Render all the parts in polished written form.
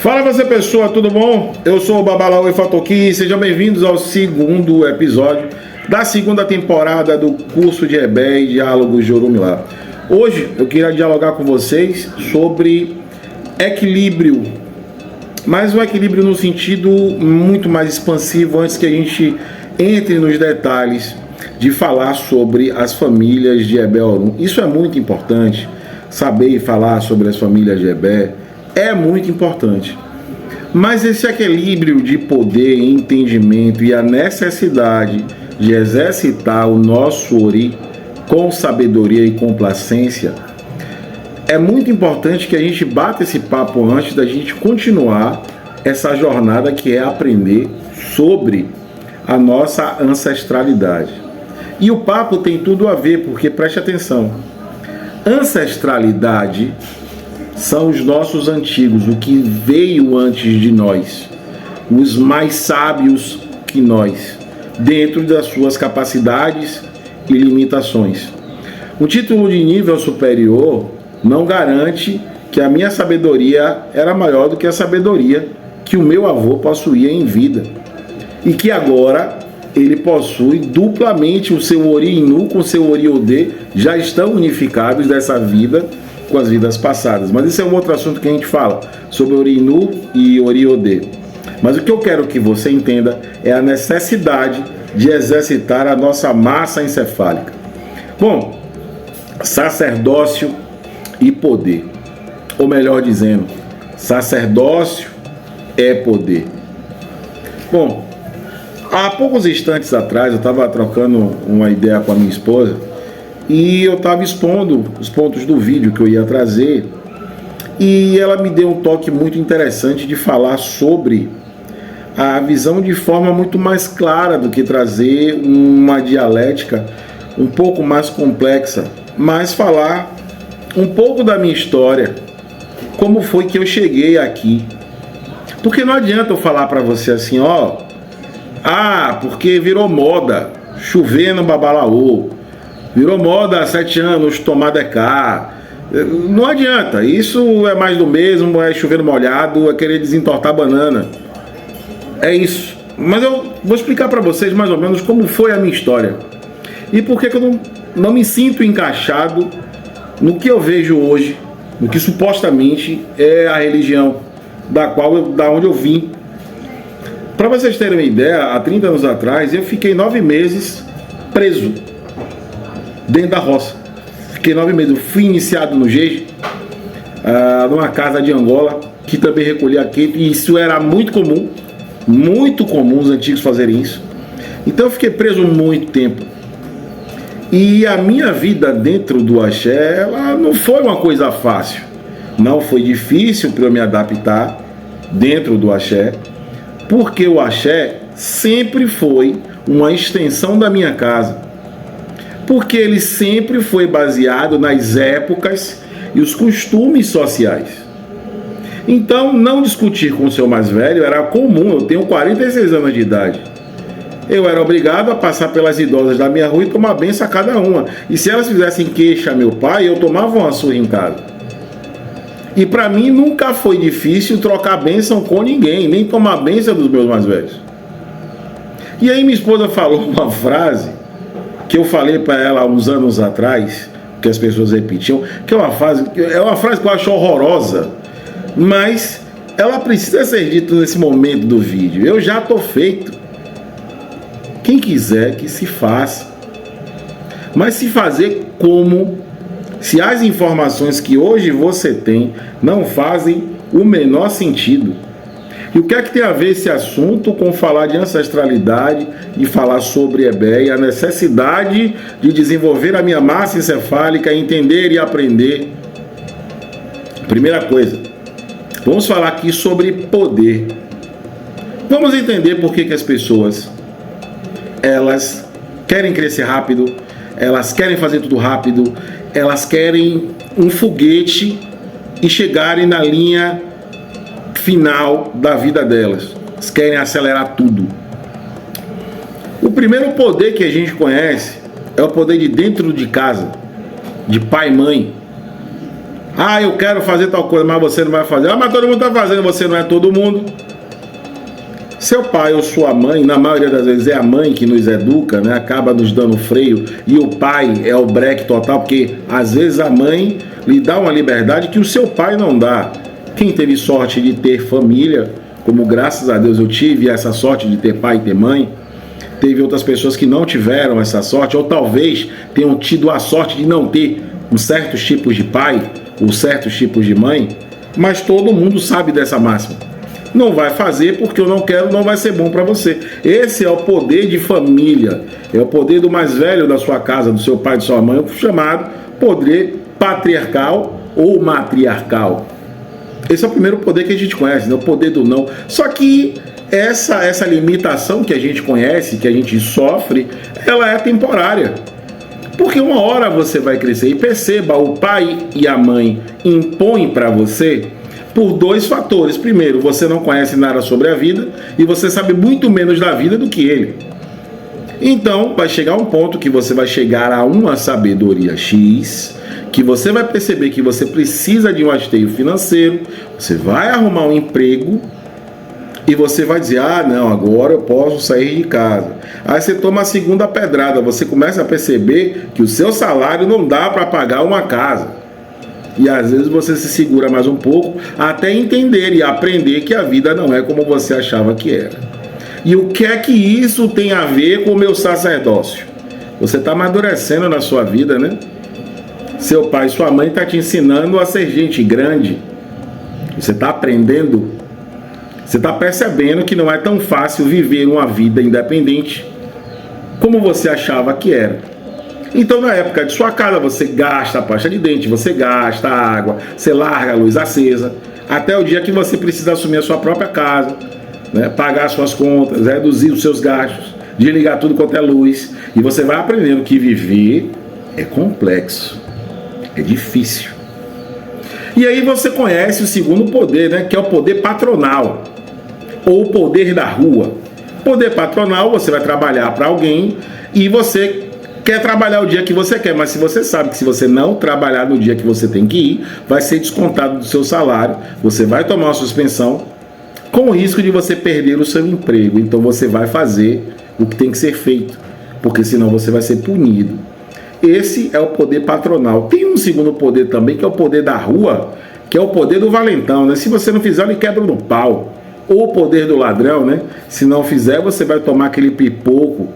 Fala você pessoa, tudo bom? Eu sou o Babalaô Fatoki, sejam bem-vindos ao segundo episódio da segunda temporada do curso de EBE e Diálogos de Orumilá. Hoje eu queria dialogar com vocês sobre equilíbrio, mas um equilíbrio no sentido muito mais expansivo antes que a gente entre nos detalhes de falar sobre as famílias de EBE Orum. Isso é muito importante, saber e falar sobre as famílias de EBE é muito importante. Mas esse equilíbrio de poder, entendimento e a necessidade de exercitar o nosso Ori com sabedoria e complacência, é muito importante que a gente bata esse papo antes da gente continuar essa jornada que é aprender sobre a nossa ancestralidade. E o papo tem tudo a ver, porque preste atenção, ancestralidade são os nossos antigos, o que veio antes de nós, os mais sábios que nós, dentro das suas capacidades e limitações. O título de nível superior não garante que a minha sabedoria era maior do que a sabedoria que o meu avô possuía em vida, e que agora ele possui duplamente. O seu Ori Inu com o seu Ori Odê já estão unificados dessa vida com as vidas passadas. Mas isso é um outro assunto que a gente fala sobre Ori Inu e Ori Odê. Mas o que eu quero que você entenda é a necessidade de exercitar a nossa massa encefálica. Bom, sacerdócio e poder, ou melhor dizendo, sacerdócio é poder. Bom, há poucos instantes atrás eu estava trocando uma ideia com a minha esposa e eu estava expondo os pontos do vídeo que eu ia trazer, e ela me deu um toque muito interessante de falar sobre a visão de forma muito mais clara do que trazer uma dialética um pouco mais complexa, mas falar um pouco da minha história, como foi que eu cheguei aqui. Porque não adianta eu falar para você assim, porque virou moda chover no Babalaô, virou moda há 7 anos tomar DK. Não adianta, isso é mais do mesmo, é chover molhado, é querer desentortar banana. É isso. Mas eu vou explicar para vocês mais ou menos como foi a minha história e por que eu não me sinto encaixado no que eu vejo hoje, no que supostamente é a religião da onde eu vim. Para vocês terem uma ideia, há 30 anos atrás eu fiquei 9 meses preso dentro da roça. Fiquei 9 meses. Eu fui iniciado no jeje, numa casa de Angola, que também recolhia queito, e isso era muito comum os antigos fazerem isso. Então eu fiquei preso muito tempo. E a minha vida dentro do axé, ela não foi uma coisa fácil. Não foi difícil para eu me adaptar dentro do axé, porque o axé sempre foi uma extensão da minha casa. Porque ele sempre foi baseado nas épocas e os costumes sociais. Então, não discutir com o seu mais velho era comum. Eu tenho 46 anos de idade. Eu era obrigado a passar pelas idosas da minha rua e tomar benção a cada uma. E se elas fizessem queixa a meu pai, eu tomava uma surra em casa. E para mim nunca foi difícil trocar bênção com ninguém, nem tomar bênção dos meus mais velhos. E aí minha esposa falou uma frase que eu falei para ela há uns anos atrás, que as pessoas repetiam, que é uma frase que eu acho horrorosa, mas ela precisa ser dita nesse momento do vídeo. Eu já estou feito. Quem quiser que se faça. Mas se fazer como? Se as informações que hoje você tem não fazem o menor sentido. E o que é que tem a ver esse assunto com falar de ancestralidade e falar sobre EBE e a necessidade de desenvolver a minha massa encefálica, entender e aprender? Primeira coisa, vamos falar aqui sobre poder. Vamos entender por que as pessoas, elas querem crescer rápido, elas querem fazer tudo rápido, elas querem um foguete e chegarem na linha final da vida delas. Elas querem acelerar tudo. O primeiro poder que a gente conhece é o poder de dentro de casa, de pai e mãe. Ah, eu quero fazer tal coisa, mas você não vai fazer. Ah, mas todo mundo está fazendo, você não é todo mundo. Seu pai ou sua mãe, na maioria das vezes é a mãe que nos educa, né? Acaba nos dando freio, e o pai é o breque total, porque às vezes a mãe lhe dá uma liberdade que o seu pai não dá. Quem teve sorte de ter família, como graças a Deus eu tive essa sorte de ter pai e ter mãe, teve outras pessoas que não tiveram essa sorte, ou talvez tenham tido a sorte de não ter certos tipos de pai, ou certos tipos de mãe, mas todo mundo sabe dessa máxima. Não vai fazer porque eu não quero, não vai ser bom para você. Esse é o poder de família, é o poder do mais velho da sua casa, do seu pai, de sua mãe, chamado poder patriarcal ou matriarcal. Esse é o primeiro poder que a gente conhece, né? O poder do não. Só que essa limitação que a gente conhece, que a gente sofre, ela é temporária. Porque uma hora você vai crescer, e perceba, o pai e a mãe impõem para você por dois fatores. Primeiro, você não conhece nada sobre a vida e você sabe muito menos da vida do que ele. Então, vai chegar um ponto que você vai chegar a uma sabedoria X, que você vai perceber que você precisa de um hasteio financeiro, você vai arrumar um emprego e você vai dizer, ah, não, agora eu posso sair de casa. Aí você toma a segunda pedrada, você começa a perceber que o seu salário não dá para pagar uma casa. E às vezes você se segura mais um pouco até entender e aprender que a vida não é como você achava que era. E o que é que isso tem a ver com o meu sacerdócio? Você está amadurecendo na sua vida, né? Seu pai e sua mãe estão te ensinando a ser gente grande. Você está aprendendo. Você está percebendo que não é tão fácil viver uma vida independente como você achava que era. Então, na época de sua casa, você gasta a pasta de dente, você gasta a água, você larga a luz acesa, até o dia que você precisa assumir a sua própria casa, né? Pagar suas contas, reduzir os seus gastos, desligar tudo quanto é luz. E você vai aprendendo que viver é complexo, é difícil. E aí você conhece o segundo poder, né? Que é o poder patronal, ou o poder da rua. Poder patronal, você vai trabalhar para alguém e você quer trabalhar o dia que você quer, mas se você sabe que se você não trabalhar no dia que você tem que ir, vai ser descontado do seu salário, você vai tomar uma suspensão, com o risco de você perder o seu emprego. Então você vai fazer o que tem que ser feito, porque senão você vai ser punido. Esse é o poder patronal. Tem um segundo poder também, que é o poder da rua, que é o poder do valentão, né? Se você não fizer, ele quebra no pau. Ou o poder do ladrão, né? Se não fizer, você vai tomar aquele pipoco,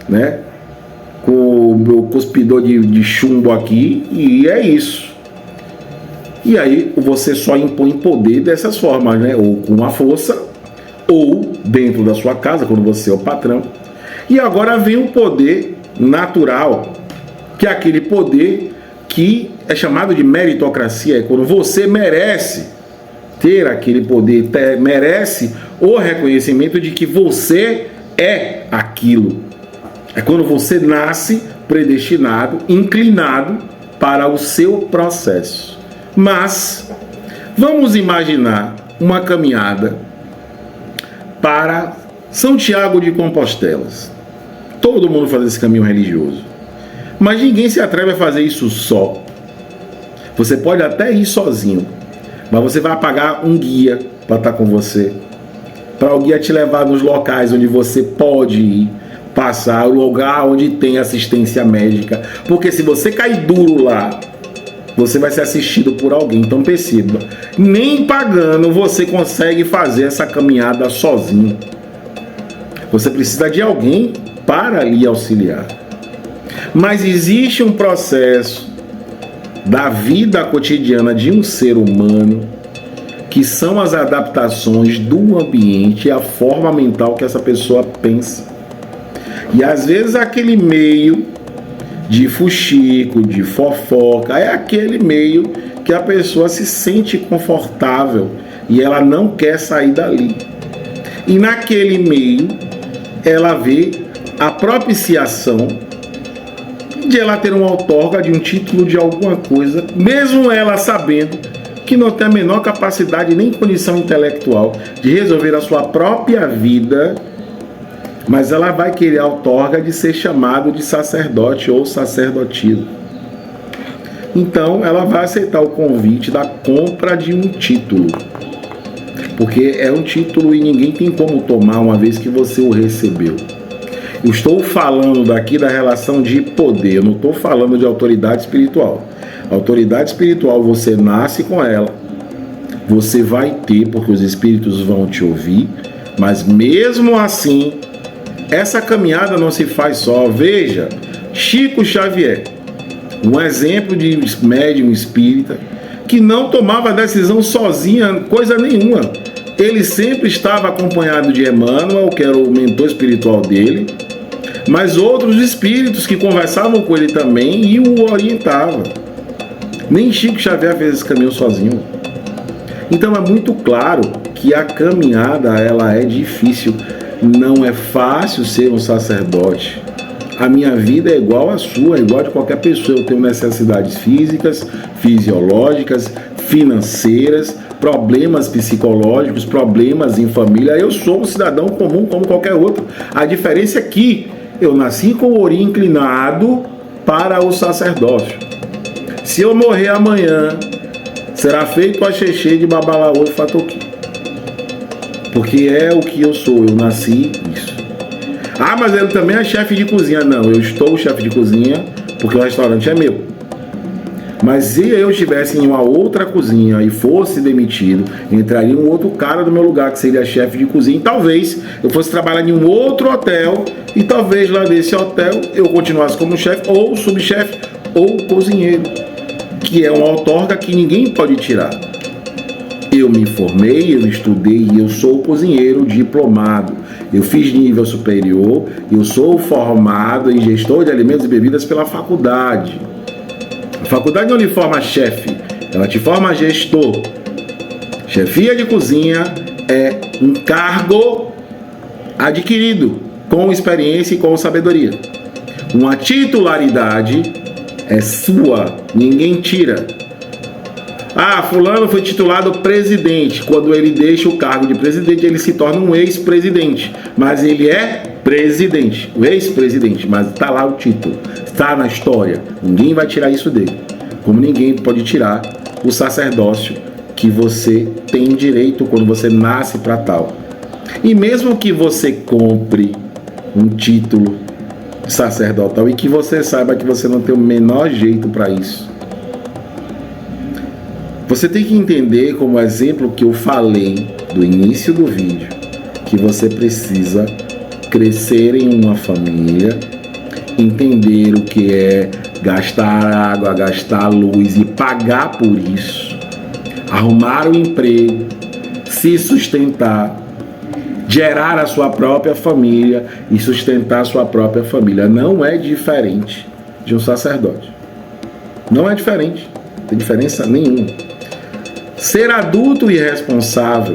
né? Com o meu cuspidor de chumbo aqui, e é isso. E aí você só impõe poder dessas formas, né? Ou com a força, ou dentro da sua casa, quando você é o patrão. E agora vem o poder natural, que é aquele poder que é chamado de meritocracia, é quando você merece ter aquele poder, merece o reconhecimento de que você é aquilo. É quando você nasce predestinado, inclinado para o seu processo. Mas vamos imaginar uma caminhada para São Tiago de Compostelas. Todo mundo faz esse caminho religioso, mas ninguém se atreve a fazer isso só. Você pode até ir sozinho, mas você vai pagar um guia para estar com você, para o guia te levar nos locais onde você pode ir, passar, o lugar onde tem assistência médica, porque se você cair duro lá, você vai ser assistido por alguém. Então perceba, nem pagando você consegue fazer essa caminhada sozinho. Você precisa de alguém para lhe auxiliar. Mas existe um processo da vida cotidiana de um ser humano, que são as adaptações do ambiente e a forma mental que essa pessoa pensa. E às vezes aquele meio de fuxico, de fofoca, é aquele meio que a pessoa se sente confortável e ela não quer sair dali. E naquele meio ela vê a propiciação de ela ter uma outorga de um título de alguma coisa, mesmo ela sabendo que não tem a menor capacidade nem condição intelectual de resolver a sua própria vida, mas ela vai querer a outorga de ser chamado de sacerdote ou sacerdotisa. Então ela vai aceitar o convite da compra de um título, porque é um título e ninguém tem como tomar uma vez que você o recebeu. Eu estou falando daqui da relação de poder, eu não estou falando de autoridade espiritual. Autoridade espiritual, você nasce com ela, você vai ter, porque os espíritos vão te ouvir, mas mesmo assim, essa caminhada não se faz só. Veja, Chico Xavier, um exemplo de médium espírita, que não tomava decisão sozinha, coisa nenhuma. Ele sempre estava acompanhado de Emmanuel, que era o mentor espiritual dele, mas outros espíritos que conversavam com ele também e o orientavam. Nem Chico Xavier fez esse caminho sozinho. Então é muito claro que a caminhada ela é difícil. Não é fácil ser um sacerdote. A minha vida é igual à sua, é igual a de qualquer pessoa. Eu tenho necessidades físicas, fisiológicas, financeiras, problemas psicológicos, problemas em família. Eu sou um cidadão comum como qualquer outro. A diferença é que eu nasci com o ori inclinado para o sacerdócio. Se eu morrer amanhã, será feito a xexê de Babalaô e Fatoquim. Porque é o que eu sou, eu nasci isso. Ah, mas ele também é chefe de cozinha. Não, eu estou chefe de cozinha porque o restaurante é meu. Mas se eu estivesse em uma outra cozinha e fosse demitido, entraria um outro cara no meu lugar que seria chefe de cozinha. E talvez eu fosse trabalhar em um outro hotel e talvez lá nesse hotel eu continuasse como chefe ou subchefe ou cozinheiro, que é uma outorga que ninguém pode tirar. Eu me formei, eu estudei e eu sou cozinheiro diplomado. Eu fiz nível superior, eu sou formado em gestor de alimentos e bebidas pela faculdade. A faculdade não lhe forma chefe, ela te forma gestor. Chefia de cozinha é um cargo adquirido com experiência e com sabedoria. Uma titularidade é sua, ninguém tira. Ah, fulano foi titulado presidente. Quando ele deixa o cargo de presidente, ele se torna um ex-presidente. Mas ele é presidente, o ex-presidente, mas está lá o título, está na história. Ninguém vai tirar isso dele. Como ninguém pode tirar o sacerdócio que você tem direito quando você nasce para tal. E mesmo que você compre um título sacerdotal e que você saiba que você não tem o menor jeito para isso, você tem que entender, como exemplo que eu falei do início do vídeo, que você precisa crescer em uma família, entender o que é gastar água, gastar luz e pagar por isso, arrumar um emprego, se sustentar, gerar a sua própria família e sustentar a sua própria família. Não é diferente de um sacerdote. Não é diferente. Não tem diferença nenhuma. Ser adulto e responsável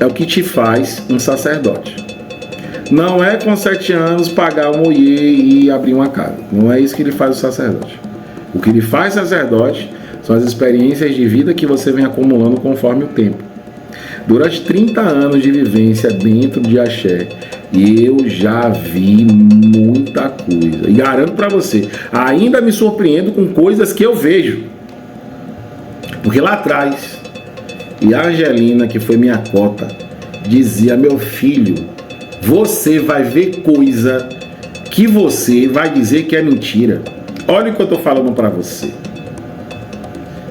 é o que te faz um sacerdote. Não é com 7 anos pagar um oiê e abrir uma casa. Não é isso que ele faz o sacerdote. O que ele faz sacerdote são as experiências de vida que você vem acumulando conforme o tempo. Durante 30 anos de vivência dentro de axé, eu já vi muita coisa. E garanto para você, ainda me surpreendo com coisas que eu vejo. Porque lá atrás, e a Angelina, que foi minha cota, dizia: meu filho, você vai ver coisa que você vai dizer que é mentira. Olha o que eu estou falando para você.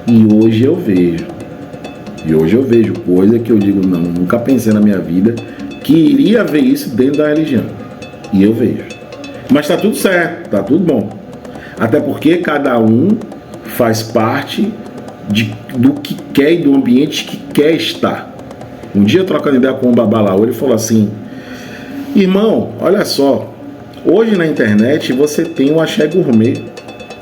E hoje eu vejo. E hoje eu vejo coisa que eu digo: não, nunca pensei na minha vida que iria ver isso dentro da religião. E eu vejo. Mas está tudo certo, está tudo bom. Até porque cada um faz parte do que quer e do ambiente que quer estar. Um dia, trocando ideia com o Babalaô, ele falou assim: irmão, olha só, hoje na internet você tem o axé gourmet.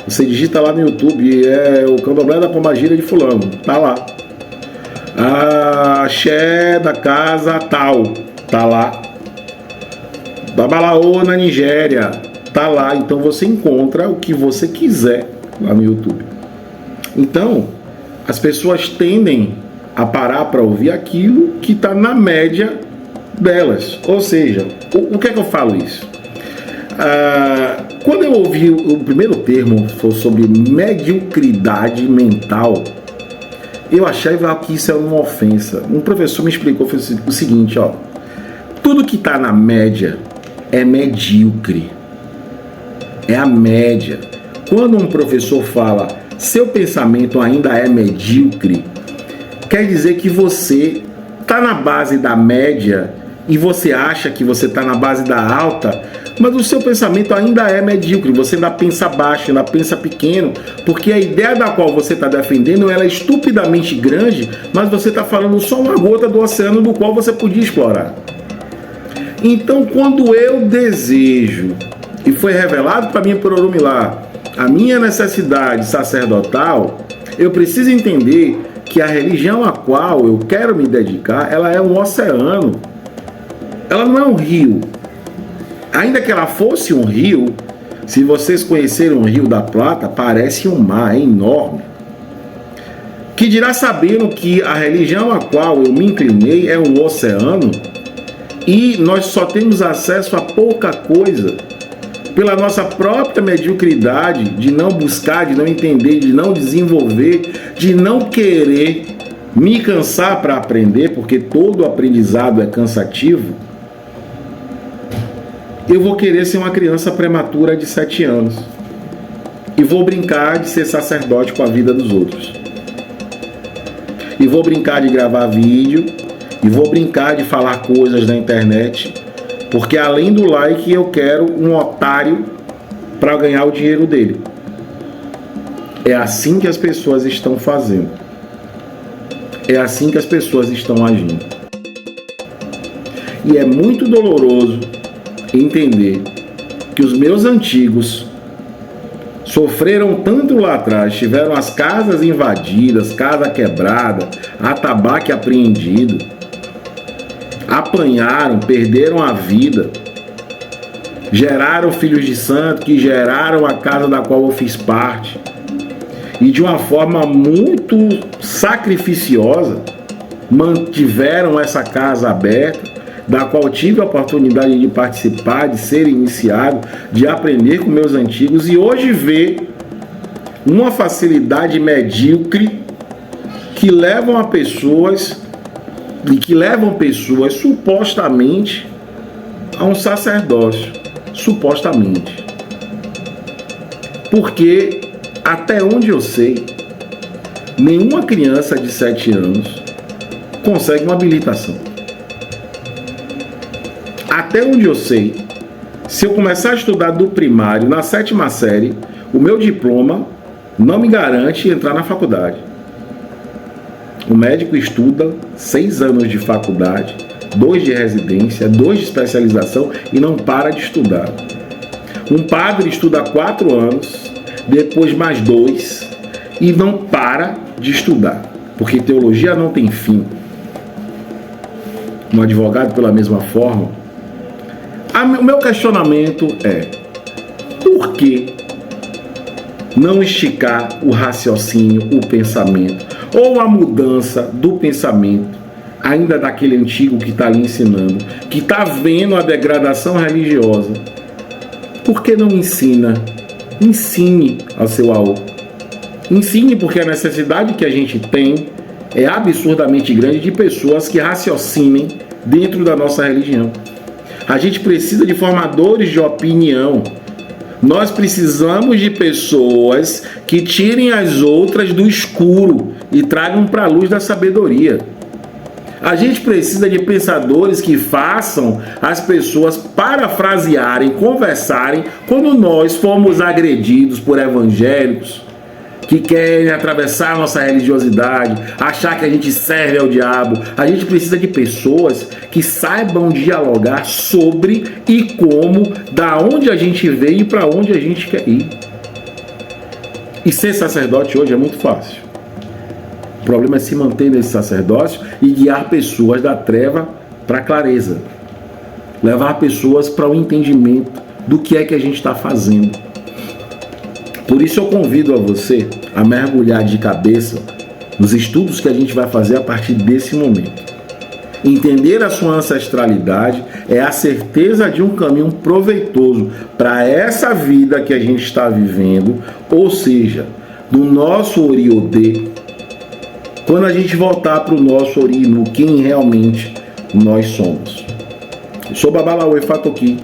Você digita lá no YouTube, é o candomblé da pombagira de fulano, tá lá. A axé da casa tal, tá lá. Babalaô na Nigéria, tá lá. Então você encontra o que você quiser lá no YouTube. Então, as pessoas tendem a parar para ouvir aquilo que está na média delas. Ou seja, o que é que eu falo isso? Quando eu ouvi o primeiro termo sobre mediocridade mental, eu achava que isso era uma ofensa. Um professor me explicou o seguinte, ó: tudo que está na média é medíocre. É a média. Quando um professor fala seu pensamento ainda é medíocre, quer dizer que você está na base da média e você acha que você está na base da alta, mas o seu pensamento ainda é medíocre, você ainda pensa baixo, ainda pensa pequeno, porque a ideia da qual você está defendendo ela é estupidamente grande, mas você está falando só uma gota do oceano do qual você podia explorar. Então, quando eu desejo, e foi revelado para mim por Orumilá, a minha necessidade sacerdotal, eu preciso entender que a religião a qual eu quero me dedicar, ela é um oceano. Ela não é um rio. Ainda que ela fosse um rio, se vocês conhecerem o Rio da Plata, parece um mar, é enorme. Que dirá sabendo que a religião a qual eu me inclinei é um oceano e nós só temos acesso a pouca coisa pela nossa própria mediocridade de não buscar, de não entender, de não desenvolver, de não querer me cansar para aprender, porque todo aprendizado é cansativo. Eu vou querer ser uma criança prematura de 7 anos e vou brincar de ser sacerdote com a vida dos outros. E vou brincar de gravar vídeo e vou brincar de falar coisas na internet, porque além do like eu quero um otário para ganhar o dinheiro dele. É assim que as pessoas estão fazendo. É assim que as pessoas estão agindo. E é muito doloroso entender que os meus antigos sofreram tanto lá atrás, tiveram as casas invadidas, casa quebrada, atabaque apreendido, apanharam, perderam a vida, geraram filhos de santo que geraram a casa da qual eu fiz parte e de uma forma muito sacrificiosa mantiveram essa casa aberta, da qual tive a oportunidade de participar, de ser iniciado, de aprender com meus antigos e hoje ver uma facilidade medíocre que levam a pessoas e que levam pessoas supostamente a um sacerdócio, supostamente. Porque até onde eu sei, nenhuma criança de 7 anos consegue uma habilitação. Até onde eu sei, se eu começar a estudar do primário na 7ª série, o meu diploma não me garante entrar na faculdade. O médico estuda 6 anos de faculdade, 2 de residência, 2 de especialização e não para de estudar. Um padre estuda 4 anos, depois mais 2 e não para de estudar, porque teologia não tem fim. Um advogado pela mesma forma. O meu questionamento é: por que não esticar o raciocínio, o pensamento, ou a mudança do pensamento, ainda daquele antigo que está ali ensinando, que está vendo a degradação religiosa? Por que não ensina? Ensine ao seu aluno. Ensine, porque a necessidade que a gente tem é absurdamente grande de pessoas que raciocinem dentro da nossa religião. A gente precisa de formadores de opinião. Nós precisamos de pessoas que tirem as outras do escuro e tragam para a luz da sabedoria. A gente precisa de pensadores que façam as pessoas parafrasearem, conversarem quando nós fomos agredidos por evangélicos que querem atravessar a nossa religiosidade, achar que a gente serve ao diabo. A gente precisa de pessoas que saibam dialogar sobre e como, da onde a gente veio e para onde a gente quer ir. E ser sacerdote hoje é muito fácil. O problema é se manter nesse sacerdócio e guiar pessoas da treva para a clareza. Levar pessoas para o entendimento do que é que a gente está fazendo. Por isso eu convido a você a mergulhar de cabeça nos estudos que a gente vai fazer a partir desse momento. Entender a sua ancestralidade é a certeza de um caminho proveitoso para essa vida que a gente está vivendo, ou seja, do nosso Oriodê, quando a gente voltar para o nosso Orinu, quem realmente nós somos. Eu sou Babalaô Fatoki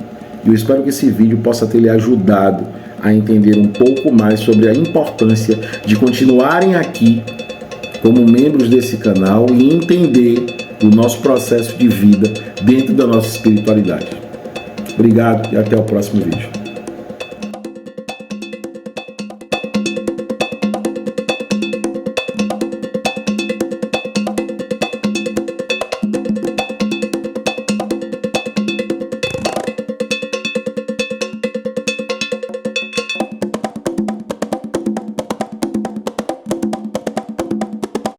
e eu espero que esse vídeo possa ter lhe ajudado a entender um pouco mais sobre a importância de continuarem aqui como membros desse canal e entender o nosso processo de vida dentro da nossa espiritualidade. Obrigado e até o próximo vídeo.